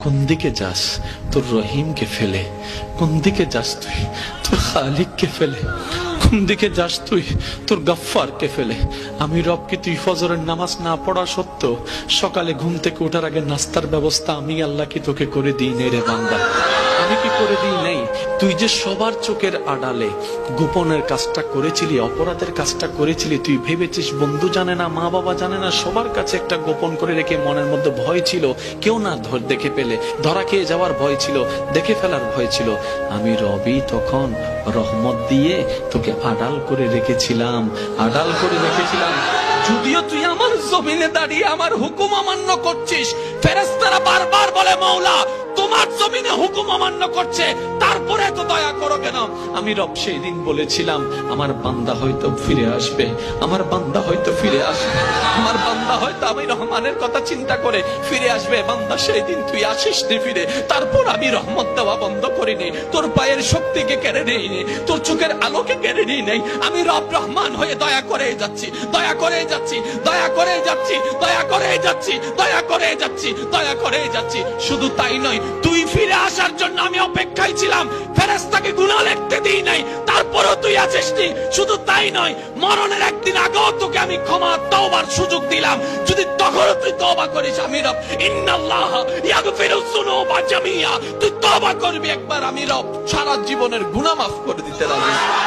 কোন দিকে যাস তোর রহিমকে ফেলে? কোন দিকে যাস তুই তোর খালিককে ফেলে? কোন দিকে যাস তুই তোর গফফারকে ফেলে? আমি রব কি তুই ফজরের নামাজ না পড়া সত্ত্বেও সকালে ঘুম থেকে ওঠার আগে নাস্তার ব্যবস্থা আমি আল্লাহ কি তোকে করে দিই নাই রে বান্দা? আমি কি করে দিই নাই? তুই যে সবার চোখের আড়ালে গোপনের কাজটা করেছিলি, অপরাধের কাজটা করেছিলি, তুই ভেবেছিস বন্ধু জানে না, মা বাবা জানে না, সবার কাছে একটা গোপন করে রেখে মনের মধ্যে ভয় ছিল কেউ না দেখে পেলে, ধরা খেয়ে যাওয়ার ভয় ছিল, দেখে ফেলার ভয় ছিল। আমি রবি তখন রহমত দিয়ে তোকে আড়াল করে রেখেছিলাম, আড়াল করে রেখেছিলাম। যদিও তুই আমার জমিনে দাঁড়িয়ে আমার হুকুম অমান্য করছিস, ফেরেশতারা বারবার বলে মওলা তোমার জমিনে হুকুম অমান্য করছে, তারপরে তো দয়া করো কেন? আমি রব সেই দিন বলেছিলাম আমার বান্দা হয়তো ফিরে আসবে, আমার বান্দা হয়তো ফিরে আসবে, আমার বান্দা হয়তো আমি রহমানের কথা চিন্তা করে ফিরে আসবে। বান্দা সেই দিন তুই আসিস নি ফিরে, তারপর আমি রহমত দেওয়া বন্ধ করিনি, তোর পায়ের শক্তিকে কেড়ে নিইনি, তোর চোখের আলোকে কেড়ে নিই নাই। আমি রব রহমান হয়ে দয়া করে যাচ্ছি, দয়া করে যাচ্ছি, দয়া করে যাচ্ছি, দয়া করে যাচ্ছি, দয়া করে যাচ্ছি, দয়া করে যাচ্ছি। শুধু তাই নয়, তুই ফিরে আসার জন্য আমি অপেক্ষায় ছিলাম, ফেরেশতাকে গুনাহ লিখতে দিই নাই, তারপরও তুই আসিস নি। শুধু তাই নয়, মরণের একদিন আগেও তোকে আমি ক্ষমা তওবার সুযোগ দিলাম, যদি তখনও তুই তওবা করিস আমি রব ইন্নাল্লাহ ইয়াগফিরুয যুনুবা জামিয়া, তুই তওবা করবি একবার, আমি রব সারা জীবনের গুনাহ মাফ করে দিতে রাজি।